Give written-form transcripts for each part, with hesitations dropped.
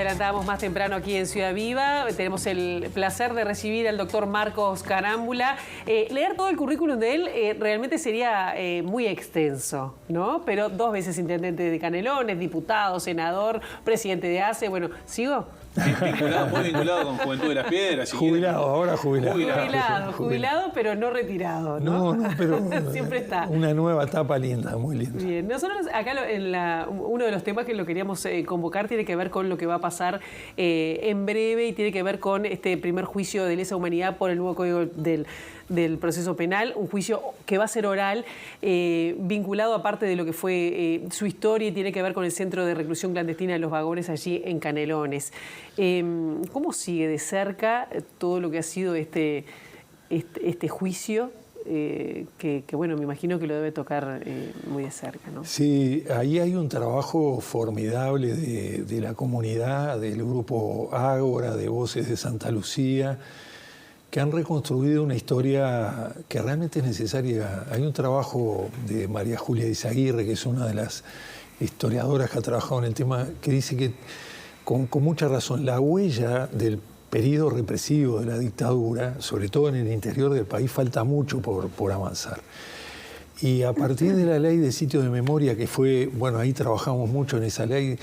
adelantábamos más temprano aquí en Ciudad Viva. Tenemos el placer de recibir al doctor Marcos Carámbula. Leer todo el currículum de él realmente sería muy extenso, ¿no? Pero 2 veces intendente de Canelones, diputado, senador, presidente de ACE. Bueno, ¿sigo? Muy vinculado con Juventud de las Piedras. Jubilado, ahora jubilado. Jubilado, pero no retirado, ¿no? No, pero siempre está. Una nueva etapa linda, muy linda. Bien, nosotros acá uno de los temas que lo queríamos convocar tiene que ver con lo que va a pasar en breve y tiene que ver con este primer juicio de lesa humanidad por el nuevo Código del Proceso Penal, un juicio que va a ser oral, vinculado aparte de lo que fue su historia y tiene que ver con el centro de reclusión clandestina de Los Vagones allí en Canelones. ¿Cómo sigue de cerca todo lo que ha sido este juicio? Que bueno, me imagino que lo debe tocar muy de cerca, ¿no? Sí, ahí hay un trabajo formidable de la comunidad, del grupo Ágora, de Voces de Santa Lucía, que han reconstruido una historia que realmente es necesaria. Hay un trabajo de María Julia Izaguirre, que es una de las historiadoras que ha trabajado en el tema, que dice que con mucha razón la huella del periodo represivo de la dictadura, sobre todo en el interior del país, falta mucho por avanzar. Y a partir de la ley de sitio de memoria, que fue, bueno, ahí trabajamos mucho en esa ley.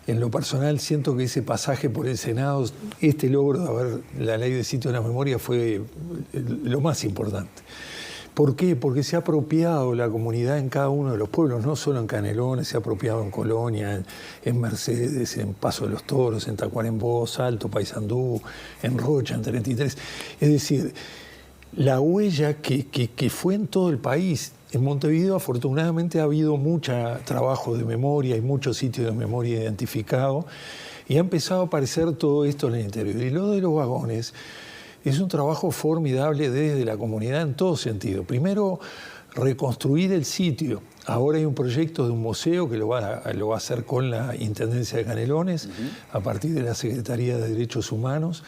En lo personal siento que ese pasaje por el Senado, este logro de haber la ley de sitio de la memoria fue lo más importante. ¿Por qué? Porque se ha apropiado la comunidad en cada uno de los pueblos, no solo en Canelones, se ha apropiado en Colonia, en Mercedes, en Paso de los Toros, en Tacuarembó, Salto, Paysandú, en Rocha, en 33. Es decir, la huella que fue en todo el país. En Montevideo, afortunadamente, ha habido mucho trabajo de memoria y muchos sitios de memoria identificados y ha empezado a aparecer todo esto en el interior. Y lo de Los Vagones es un trabajo formidable desde la comunidad en todo sentido. Primero, reconstruir el sitio. Ahora hay un proyecto de un museo que lo va a hacer con la Intendencia de Canelones, a partir de la Secretaría de Derechos Humanos.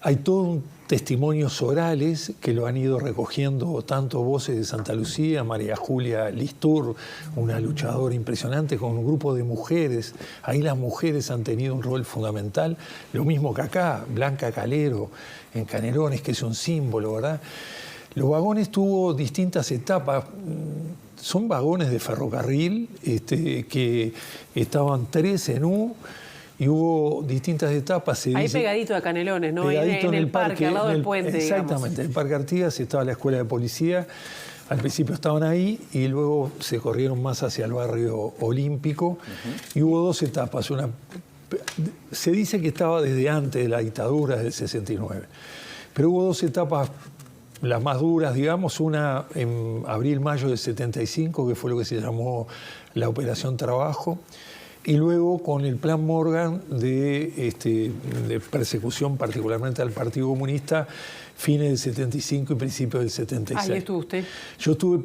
Hay todos testimonios orales que lo han ido recogiendo tanto Voces de Santa Lucía, María Julia Listur, una luchadora impresionante, con un grupo de mujeres. Ahí las mujeres han tenido un rol fundamental, lo mismo que acá, Blanca Calero, en Canelones, que es un símbolo, ¿verdad? Los Vagones tuvo distintas etapas. Son vagones de ferrocarril que estaban 3 en U, y hubo distintas etapas. Ahí pegadito a Canelones, ¿no? Pegadito en el parque, al lado del puente. Exactamente, en el Parque Artigas estaba la escuela de policía. Al principio estaban ahí y luego se corrieron más hacia el barrio Olímpico. Y hubo 2 etapas. Se dice que estaba desde antes de la dictadura, del 69. Pero hubo 2 etapas, las más duras, digamos. Una en abril-mayo del 75, que fue lo que se llamó la Operación Trabajo. Y luego con el Plan Morgan de persecución, particularmente al Partido Comunista, fines del 75 y principios del 76. ¿Ahí estuvo usted? Yo estuve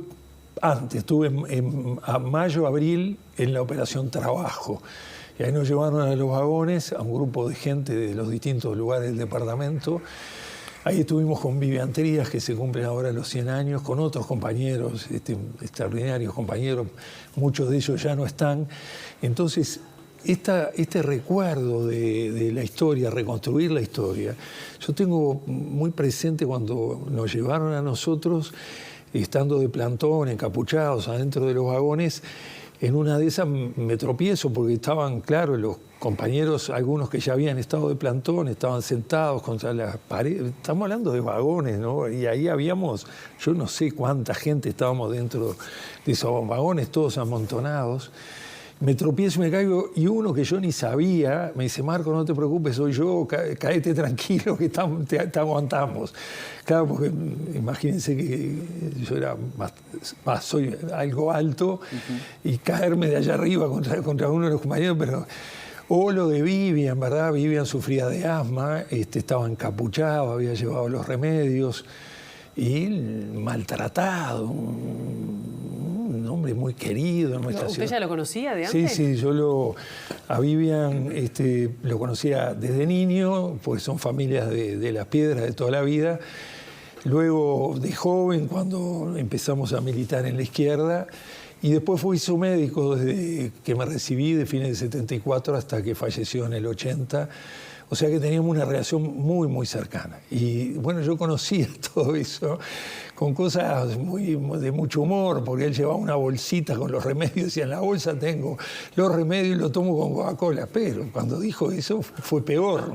antes, estuve en mayo, abril, en la Operación Trabajo. Y ahí nos llevaron a Los Vagones, a un grupo de gente de los distintos lugares del departamento. Ahí estuvimos con Vivian Trías, que se cumplen ahora los 100 años, con otros compañeros, extraordinarios compañeros, muchos de ellos ya no están. Entonces, este recuerdo de la historia, reconstruir la historia, yo tengo muy presente cuando nos llevaron a nosotros, estando de plantón, encapuchados, adentro de los vagones. En una de esas me tropiezo porque estaban, claro, los compañeros, algunos que ya habían estado de plantón, estaban sentados contra las paredes. Estamos hablando de vagones, ¿no? Y ahí habíamos, yo no sé cuánta gente estábamos dentro de esos vagones, todos amontonados. Me tropiezo y me caigo, y uno que yo ni sabía me dice: Marco, no te preocupes, soy yo, caete tranquilo, que te aguantamos. Claro, porque imagínense que yo era soy algo alto, y caerme de allá arriba contra uno de los compañeros, pero... O lo de Vivian, ¿verdad? Vivian sufría de asma, estaba encapuchado, había llevado los remedios, y maltratado, un hombre muy querido en nuestra ciudad. ¿Usted ya lo conocía de antes? Sí, a Vivian lo conocía desde niño, pues son familias de Las Piedras de toda la vida. Luego de joven, cuando empezamos a militar en la izquierda, Y después fui su médico desde que me recibí de fines de 74 hasta que falleció en el 80. O sea que teníamos una relación muy, muy cercana. Y bueno, yo conocía todo eso con cosas de mucho humor, porque él llevaba una bolsita con los remedios y decía, en la bolsa tengo los remedios y lo tomo con Coca-Cola. Pero cuando dijo eso fue peor.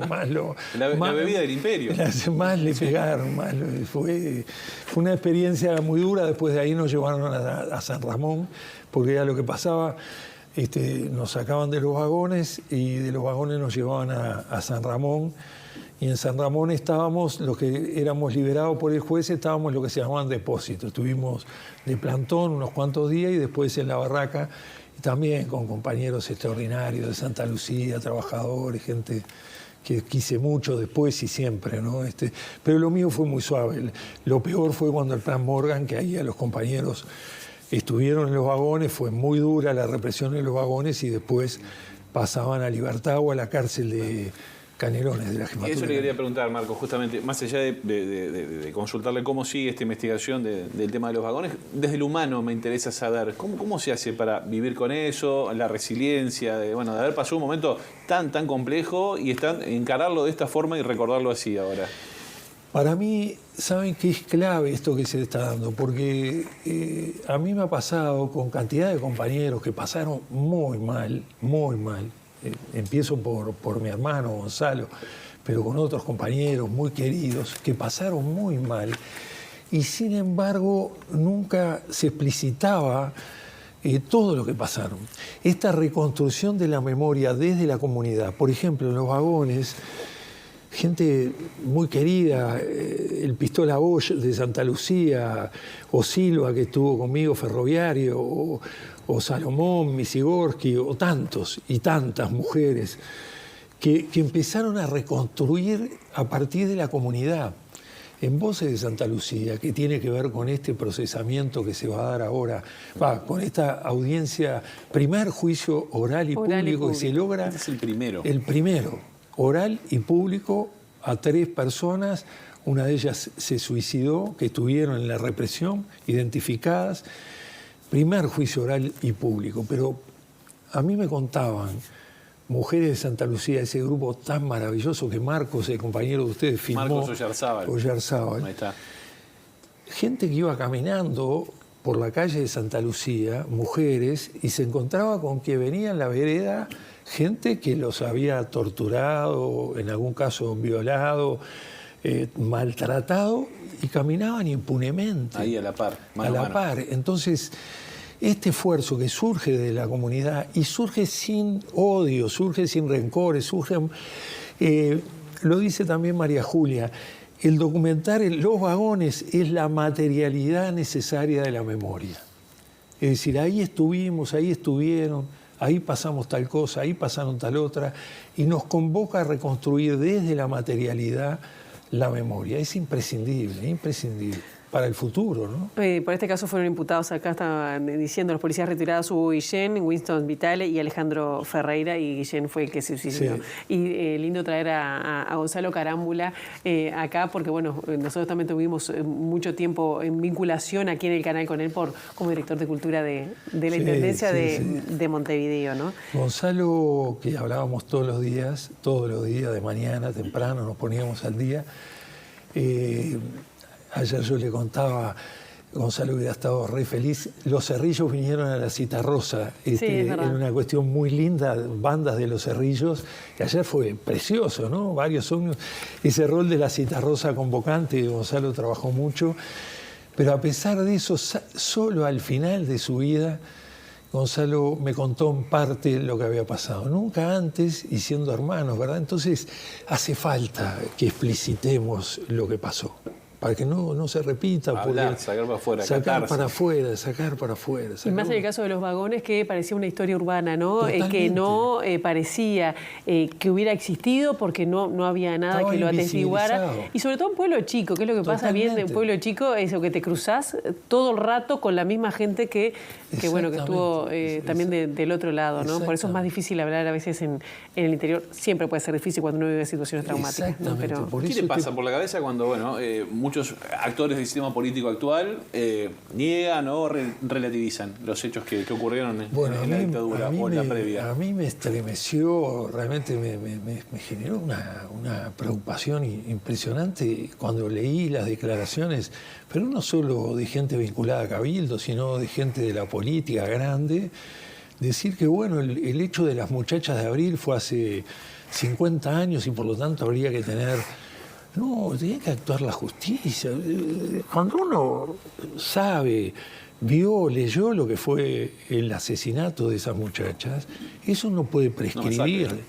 La bebida del imperio. Más le pegaron. Fue una experiencia muy dura. Después de ahí nos llevaron a San Ramón, porque era lo que pasaba. Nos sacaban de los vagones y de los vagones nos llevaban a San Ramón, y en San Ramón estábamos, los que éramos liberados por el juez, estábamos lo que se llamaban depósitos. Estuvimos de plantón unos cuantos días y después en la barraca, y también con compañeros extraordinarios de Santa Lucía, trabajadores, gente que quise mucho después y siempre, ¿no? Pero lo mío fue muy suave. Lo peor fue cuando el Plan Morgan, que ahí a los compañeros estuvieron en los vagones, fue muy dura la represión en los vagones y después pasaban a Libertad o a la cárcel de Canelones de la Jefatura. Eso le quería preguntar, Marco, justamente, más allá de consultarle cómo sigue esta investigación del tema de los vagones, desde lo humano me interesa saber cómo se hace para vivir con eso, la resiliencia, de haber pasado un momento tan complejo y encararlo de esta forma y recordarlo así ahora. Para mí, saben que es clave esto que se está dando, porque a mí me ha pasado con cantidad de compañeros que pasaron muy mal, muy mal. Empiezo por mi hermano Gonzalo, pero con otros compañeros muy queridos que pasaron muy mal. Y sin embargo, nunca se explicitaba todo lo que pasaron. Esta reconstrucción de la memoria desde la comunidad, por ejemplo, en los vagones, gente muy querida, el Pistola Bosch de Santa Lucía, o Silva, que estuvo conmigo, ferroviario, o Salomón, Misigorski, o tantos y tantas mujeres que empezaron a reconstruir a partir de la comunidad. En Voces de Santa Lucía, que tiene que ver con este procesamiento que se va a dar ahora, con esta audiencia, primer juicio oral y público que se logra. Este es el primero. El primero. Oral y público a 3 personas, una de ellas se suicidó, que estuvieron en la represión, identificadas. Primer juicio oral y público, pero a mí me contaban mujeres de Santa Lucía, ese grupo tan maravilloso que Marcos, el compañero de ustedes, filmó. Marcos Oyarzábal. Ahí está. Gente que iba caminando por la calle de Santa Lucía, mujeres, y se encontraba con que venía en la vereda gente que los había torturado, en algún caso violado, maltratado, y caminaban impunemente. Ahí a la par, mano a la par. Entonces, este esfuerzo que surge de la comunidad y surge sin odio, surge sin rencores, surge... lo dice también María Julia, el documentar los vagones es la materialidad necesaria de la memoria. Es decir, ahí estuvimos, ahí estuvieron, ahí pasamos tal cosa, ahí pasaron tal otra, y nos convoca a reconstruir desde la materialidad la memoria. Es imprescindible, imprescindible. Para el futuro, ¿no? Por este caso fueron imputados, acá estaban diciendo los policías retirados, Hugo Guillén, Winston Vitale y Alejandro Ferreira, y Guillén fue el que se suicidó. Sí. Y lindo traer a Gonzalo Carámbula acá, porque bueno, nosotros también tuvimos mucho tiempo en vinculación aquí en el canal con él como director de cultura de la Intendencia de Montevideo, ¿no? Gonzalo, que hablábamos todos los días, de mañana, temprano, nos poníamos al día. Ayer yo le contaba, Gonzalo hubiera estado re feliz, los Cerrillos vinieron a la Citarrosa, era una cuestión muy linda, bandas de los Cerrillos, que ayer fue precioso, ¿no? Varios son, ese rol de la Citarrosa convocante, Gonzalo trabajó mucho, pero a pesar de eso, solo al final de su vida, Gonzalo me contó en parte lo que había pasado, nunca antes y siendo hermanos, ¿verdad? Entonces hace falta que explicitemos lo que pasó, para que no se repita. Hablar, sacar para afuera. Sacar para afuera. Y más en el caso de los vagones, que parecía una historia urbana, ¿no? Que no parecía que hubiera existido porque no había nada que lo atestiguara. Y sobre todo un pueblo chico, que es lo que pasa bien de un pueblo chico, es lo que te cruzás todo el rato con la misma gente que estuvo también del otro lado, ¿no? Por eso es más difícil hablar a veces en el interior. Siempre puede ser difícil cuando uno vive situaciones traumáticas, ¿no? Pero ¿qué le pasa por la cabeza cuando, muchos actores del sistema político actual niegan o relativizan los hechos que ocurrieron en la dictadura o en la previa. A mí me estremeció, realmente me generó una preocupación impresionante cuando leí las declaraciones, pero no solo de gente vinculada a Cabildo, sino de gente de la política grande, decir que bueno, el hecho de las muchachas de abril fue hace 50 años y por lo tanto habría que tener... No, tiene que actuar la justicia. Cuando uno sabe, vio, leyó lo que fue el asesinato de esas muchachas, eso no puede prescribir.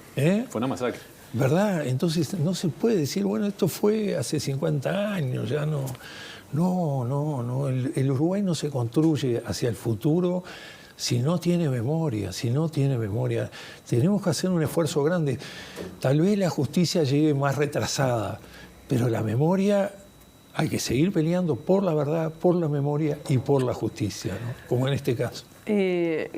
Fue una masacre. ¿Verdad? Entonces no se puede decir, bueno, esto fue hace 50 años, ya no. No. El Uruguay no se construye hacia el futuro si no tiene memoria, Tenemos que hacer un esfuerzo grande. Tal vez la justicia llegue más retrasada, pero la memoria, hay que seguir peleando por la verdad, por la memoria y por la justicia, ¿no? Como en este caso.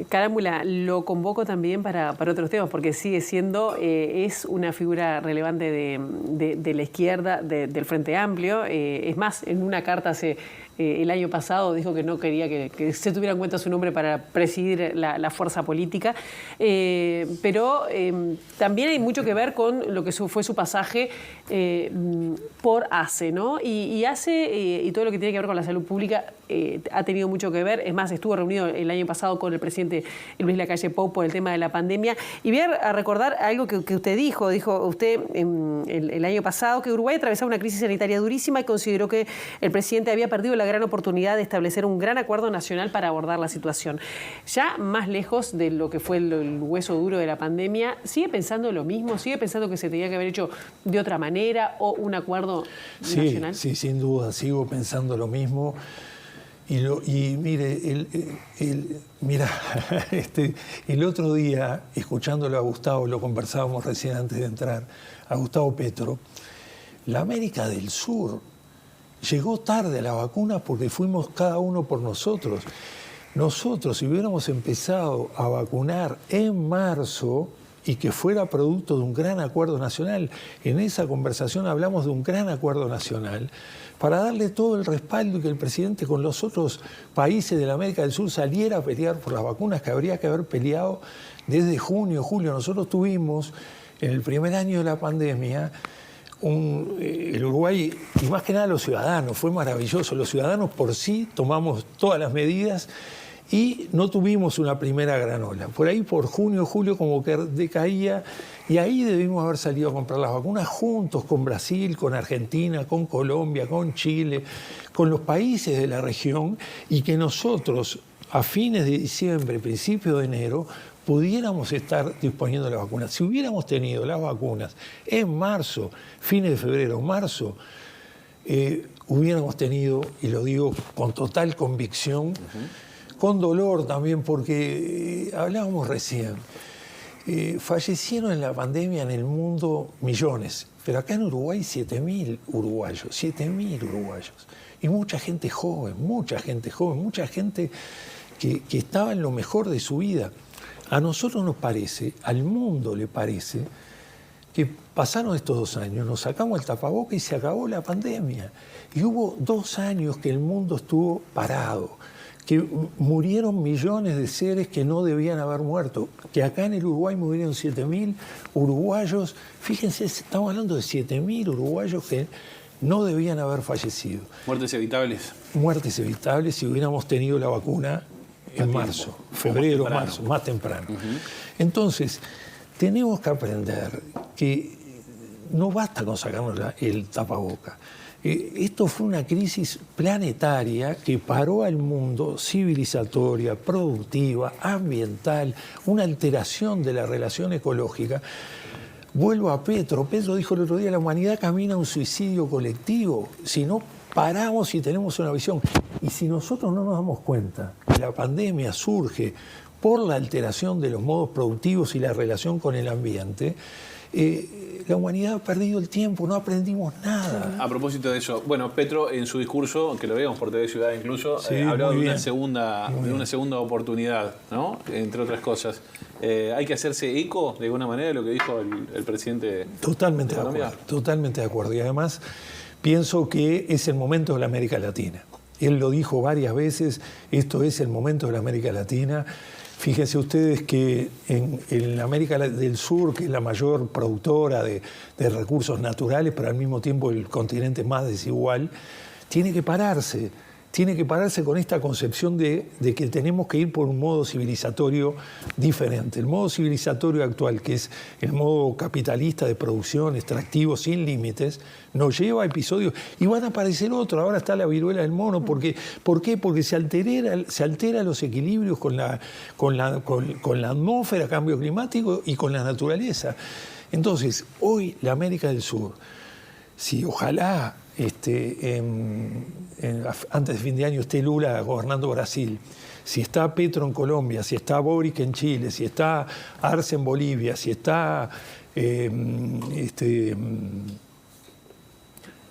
Carámbula, lo convoco también para otros temas, porque sigue siendo, es una figura relevante de la izquierda, del Frente Amplio. Es más, en una carta el año pasado dijo que no quería que se tuviera en cuenta su nombre para presidir la fuerza política. Pero también hay mucho que ver con lo que fue su pasaje por ACE, ¿no? Y ACE y todo lo que tiene que ver con la salud pública ha tenido mucho que ver. Es más, estuvo reunido el año pasado con el presidente Luis Lacalle Pou por el tema de la pandemia. Y voy a recordar algo que usted dijo usted el año pasado, que Uruguay atravesaba una crisis sanitaria durísima y consideró que el presidente había perdido la gran oportunidad de establecer un gran acuerdo nacional para abordar la situación. Ya más lejos de lo que fue el hueso duro de la pandemia, ¿sigue pensando lo mismo? ¿Sigue pensando que se tenía que haber hecho de otra manera o un acuerdo nacional? Sí, sin duda, sigo pensando lo mismo. Y mire, el otro día, escuchándolo a Gustavo, lo conversábamos recién antes de entrar, a Gustavo Petro, la América del Sur llegó tarde a la vacuna porque fuimos cada uno por nosotros. Nosotros, si hubiéramos empezado a vacunar en marzo y que fuera producto de un gran acuerdo nacional, en esa conversación hablamos de un gran acuerdo nacional, para darle todo el respaldo y que el presidente con los otros países de la América del Sur saliera a pelear por las vacunas que habría que haber peleado desde junio, julio. Nosotros tuvimos, en el primer año de la pandemia, el Uruguay, y más que nada los ciudadanos, fue maravilloso. Los ciudadanos por sí tomamos todas las medidas y no tuvimos una primera gran ola. Por ahí, por junio, julio, como que decaía, y ahí debimos haber salido a comprar las vacunas juntos con Brasil, con Argentina, con Colombia, con Chile, con los países de la región, y que nosotros, a fines de diciembre, principios de enero, pudiéramos estar disponiendo de las vacunas. Si hubiéramos tenido las vacunas en marzo, fines de febrero, marzo, hubiéramos tenido, y lo digo con total convicción, con dolor también, porque hablábamos recién, fallecieron en la pandemia en el mundo millones, pero acá en Uruguay 7.000 uruguayos, y mucha gente joven, mucha gente que estaba en lo mejor de su vida. A nosotros nos parece, al mundo le parece, que pasaron estos 2 años, nos sacamos el tapaboca y se acabó la pandemia. Y hubo 2 años que el mundo estuvo parado, que murieron millones de seres que no debían haber muerto, que acá en el Uruguay murieron 7.000 uruguayos. Fíjense, estamos hablando de 7.000 uruguayos que no debían haber fallecido. ¿Muertes evitables? Muertes evitables si hubiéramos tenido la vacuna en marzo, febrero, marzo, más temprano. Entonces, tenemos que aprender que no basta con sacarnos el tapaboca. Esto fue una crisis planetaria que paró al mundo, civilizatoria, productiva, ambiental, una alteración de la relación ecológica. Vuelvo a Petro. Petro dijo el otro día, la humanidad camina a un suicidio colectivo. Si no paramos y tenemos una visión. Y si nosotros no nos damos cuenta que la pandemia surge por la alteración de los modos productivos y la relación con el ambiente, la humanidad ha perdido el tiempo, no aprendimos nada. A propósito de eso, bueno, Petro en su discurso, que lo veíamos por TV Ciudad incluso, sí, hablaba de una segunda oportunidad, ¿no? Entre otras cosas. ¿Hay que hacerse eco de alguna manera de lo que dijo el presidente? Totalmente de acuerdo. Y además, pienso que es el momento de la América Latina. Él lo dijo varias veces, esto es el momento de la América Latina. Fíjense ustedes que en América del Sur, que es la mayor productora de recursos naturales, pero al mismo tiempo el continente más desigual, tiene que pararse con esta concepción de que tenemos que ir por un modo civilizatorio diferente. El modo civilizatorio actual, que es el modo capitalista de producción, extractivo, sin límites, nos lleva a episodios, y van a aparecer otros. Ahora está la viruela del mono. ¿Por qué? Porque se altera los equilibrios con la atmósfera, cambio climático y con la naturaleza. Entonces, hoy la América del Sur, si ojalá antes de fin de año esté Lula gobernando Brasil, si está Petro en Colombia, si está Boric en Chile, si está Arce en Bolivia, si está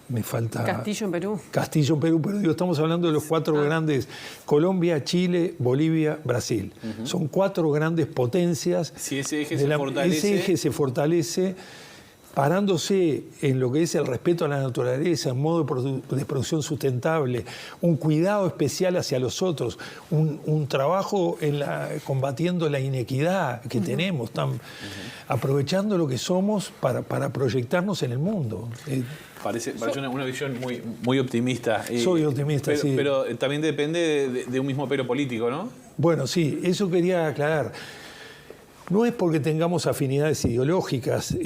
me falta Castillo en Perú. Castillo en Perú, pero digo, estamos hablando de los cuatro grandes: Colombia, Chile, Bolivia, Brasil. Son cuatro grandes potencias. Si ese eje se fortalece. Ese eje se fortalece parándose en lo que es el respeto a la naturaleza, un modo de producción sustentable, un cuidado especial hacia los otros, un trabajo combatiendo la inequidad que tenemos, aprovechando lo que somos para proyectarnos en el mundo. Parece una visión muy optimista. Soy optimista, sí. Pero también depende de un mismo pelo político, ¿no? Bueno, sí, eso quería aclarar. No es porque tengamos afinidades ideológicas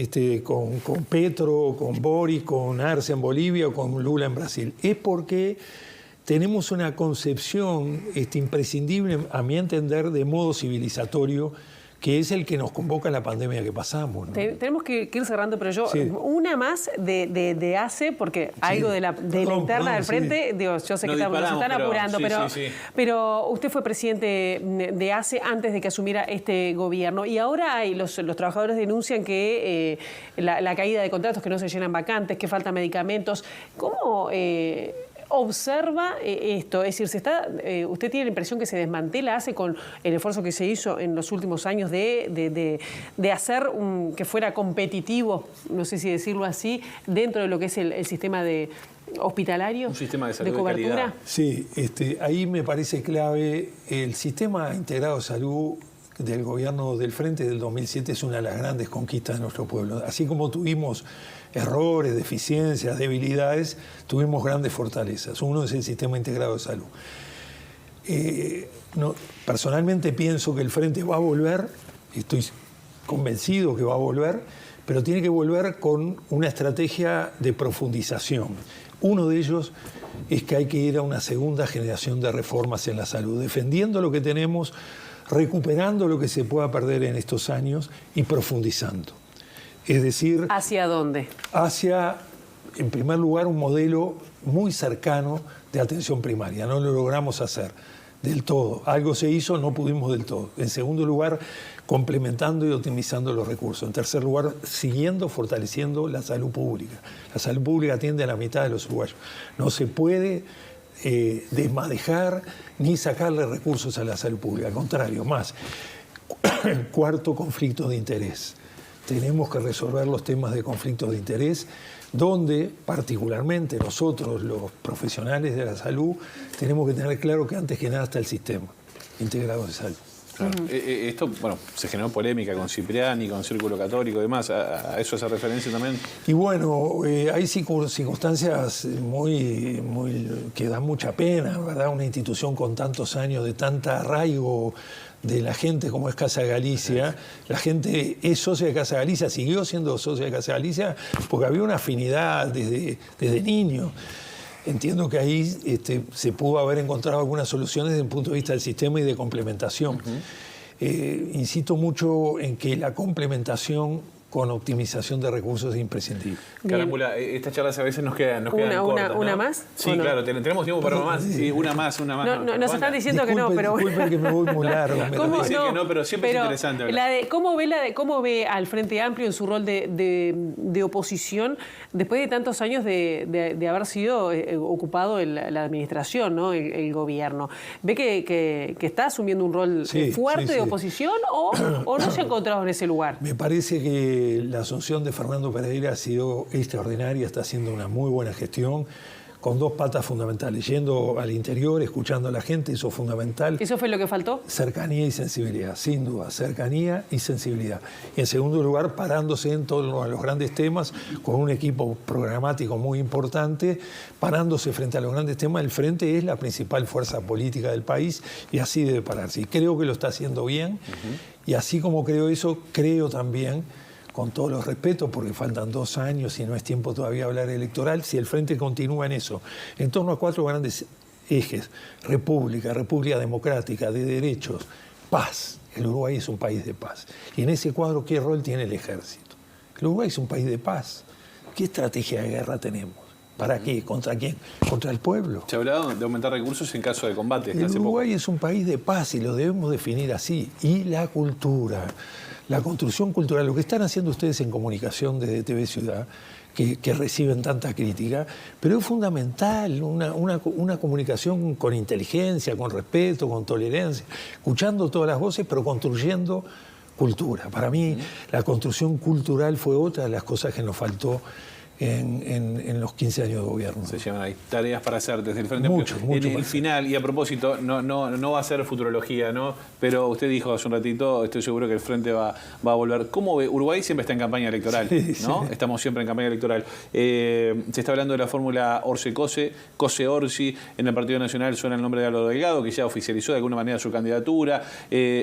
con Petro, con Boric, con Arce en Bolivia o con Lula en Brasil. Es porque tenemos una concepción imprescindible, a mi entender, de modo civilizatorio, que es el que nos convoca a la pandemia que pasamos, ¿no? Tenemos que ir cerrando, pero yo, una más de ACE, porque Sí. algo de la interna del frente, sí. digo, yo sé que Nos nos están apurando, sí. pero usted fue presidente de ACE antes de que asumiera este gobierno, y ahora los trabajadores denuncian que la caída de contratos, que no se llenan vacantes, que faltan medicamentos. ¿Cómo observa esto? Es decir, ¿usted tiene la impresión que se desmantela ACE con el esfuerzo que se hizo en los últimos años de hacer que fuera competitivo, no sé si decirlo así, dentro de lo que es el sistema hospitalario? Un sistema de salud de cobertura. calidad. Sí, ahí me parece clave el sistema integrado de salud del gobierno del Frente del 2007. Es una de las grandes conquistas de nuestro pueblo. Así como tuvimos errores, deficiencias, debilidades, tuvimos grandes fortalezas. Uno es el sistema integrado de salud. Personalmente pienso que el Frente va a volver, estoy convencido que va a volver, pero tiene que volver con una estrategia de profundización. Uno de ellos es que hay que ir a una segunda generación de reformas en la salud, defendiendo lo que tenemos, recuperando lo que se pueda perder en estos años y profundizando. Es decir, ¿Hacia dónde? Hacia, en primer lugar, un modelo muy cercano de atención primaria. No lo logramos hacer del todo. Algo se hizo, no pudimos del todo. En segundo lugar, complementando y optimizando los recursos. En tercer lugar, siguiendo, fortaleciendo la salud pública. La salud pública atiende a la mitad de los uruguayos. No se puede desmadejar ni sacarle recursos a la salud pública. Al contrario, más. Cuarto, conflicto de interés. Tenemos que resolver los temas de conflictos de interés, donde particularmente nosotros, los profesionales de la salud, tenemos que tener claro que antes que nada está el sistema integrado de salud. Claro. Esto, se generó polémica con Cipriani, con Círculo Católico y demás. ¿A eso hace referencia también? Y bueno, hay circunstancias que dan mucha pena, ¿verdad? Una institución con tantos años, de tanta arraigo de la gente como es Casa Galicia. La gente es socia de Casa Galicia, siguió siendo socia de Casa Galicia porque había una afinidad desde niño. Entiendo que ahí se pudo haber encontrado algunas soluciones desde el punto de vista del sistema y de complementación. Insisto mucho en que la complementación con optimización de recursos es imprescindible. Carámbula, estas charlas a veces nos quedan cortas, ¿no? ¿Una más? Sí, claro, tenemos tiempo para una más. Sí, una más. Nos están diciendo que no, pero bueno. Disculpen que me voy muy largo. Dicen que no, pero siempre es interesante hablar. ¿Cómo ve al Frente Amplio en su rol de oposición después de tantos años de haber sido ocupado la administración, ¿no? el gobierno? ¿Ve que está asumiendo un rol fuerte de oposición o no se ha encontrado en ese lugar? Me parece que que la asunción de Fernando Pereira ha sido extraordinaria, está haciendo una muy buena gestión, con dos patas fundamentales, yendo al interior, escuchando a la gente, eso es fundamental. ¿Eso fue lo que faltó? Cercanía y sensibilidad, sin duda, cercanía y sensibilidad. Y en segundo lugar, parándose en todos los grandes temas, con un equipo programático muy importante, parándose frente a los grandes temas. El Frente es la principal fuerza política del país y así debe pararse. Y creo que lo está haciendo bien. Y así como creo eso, creo también, con todos los respetos, porque faltan 2 años y no es tiempo todavía de hablar electoral, si el Frente continúa en eso, en torno a 4 grandes ejes: república democrática, de derechos, paz. El Uruguay es un país de paz. Y en ese cuadro, ¿qué rol tiene el ejército? El Uruguay es un país de paz. ¿Qué estrategia de guerra tenemos? ¿Para qué? ¿Contra quién? Contra el pueblo. Se ha hablado de aumentar recursos en caso de combate. El Uruguay es un país de paz y lo debemos definir así. Y la cultura, la construcción cultural, lo que están haciendo ustedes en comunicación desde TV Ciudad, que reciben tanta crítica, pero es fundamental una comunicación con inteligencia, con respeto, con tolerancia, escuchando todas las voces, pero construyendo cultura. Para mí, la construcción cultural fue otra de las cosas que nos faltó en los 15 años de gobierno. Se llaman ahí tareas para hacer desde el Frente Mucho en el para final, y a propósito, no va a ser futurología, ¿no? Pero usted dijo hace un ratito, estoy seguro que el Frente va a volver. ¿Cómo ve? Uruguay siempre está en campaña electoral, ¿no? Sí. Estamos siempre en campaña electoral. Se está hablando de la fórmula Orce-Cose, Cose-Orsi. En el Partido Nacional suena el nombre de Álvaro Delgado, que ya oficializó de alguna manera su candidatura.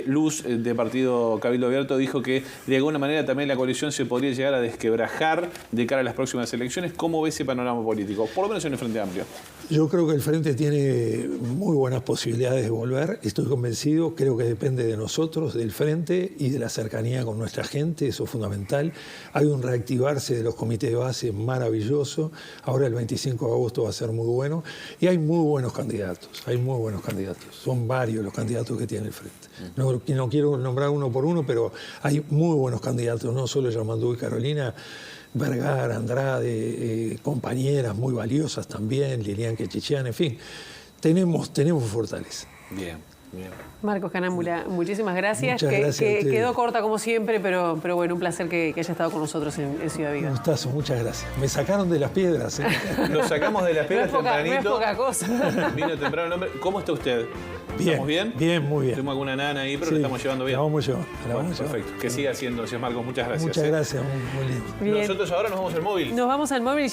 Luz, de Partido Cabildo Abierto, dijo que de alguna manera también la coalición se podría llegar a desquebrajar de cara a las próximas elecciones. ¿Cómo ve ese panorama político? Por lo menos en el Frente Amplio. Yo creo que el Frente tiene muy buenas posibilidades de volver. Estoy convencido, creo que depende de nosotros, del Frente y de la cercanía con nuestra gente, eso es fundamental. Hay un reactivarse de los comités de base maravilloso. Ahora el 25 de agosto va a ser muy bueno. Y hay muy buenos candidatos, Son varios los candidatos que tiene el Frente. No quiero nombrar uno por uno, pero hay muy buenos candidatos, no solo Yamandú y Carolina, Vergara, Andrade, compañeras muy valiosas también, Lilian Quechichian, en fin, tenemos fortaleza. Bien. Marcos Canámbula, muchísimas gracias. Muchas gracias. Quedó corta como siempre, pero bueno, un placer que haya estado con nosotros en Ciudad Viva. Un gustazo, muchas gracias. Me sacaron de las piedras. Lo sacamos de las piedras tempranito. No es poca cosa. Vino temprano el hombre. ¿Cómo está usted? Bien. ¿Estamos bien? Bien, muy bien. Tenemos alguna nana ahí, pero Sí, lo estamos llevando bien. La vamos llevando. Perfecto. Que siga haciendo, señor Marcos. Muchas gracias. Muchas gracias, muy lindo. Bien. Nosotros ahora nos vamos al móvil. Nos vamos al móvil.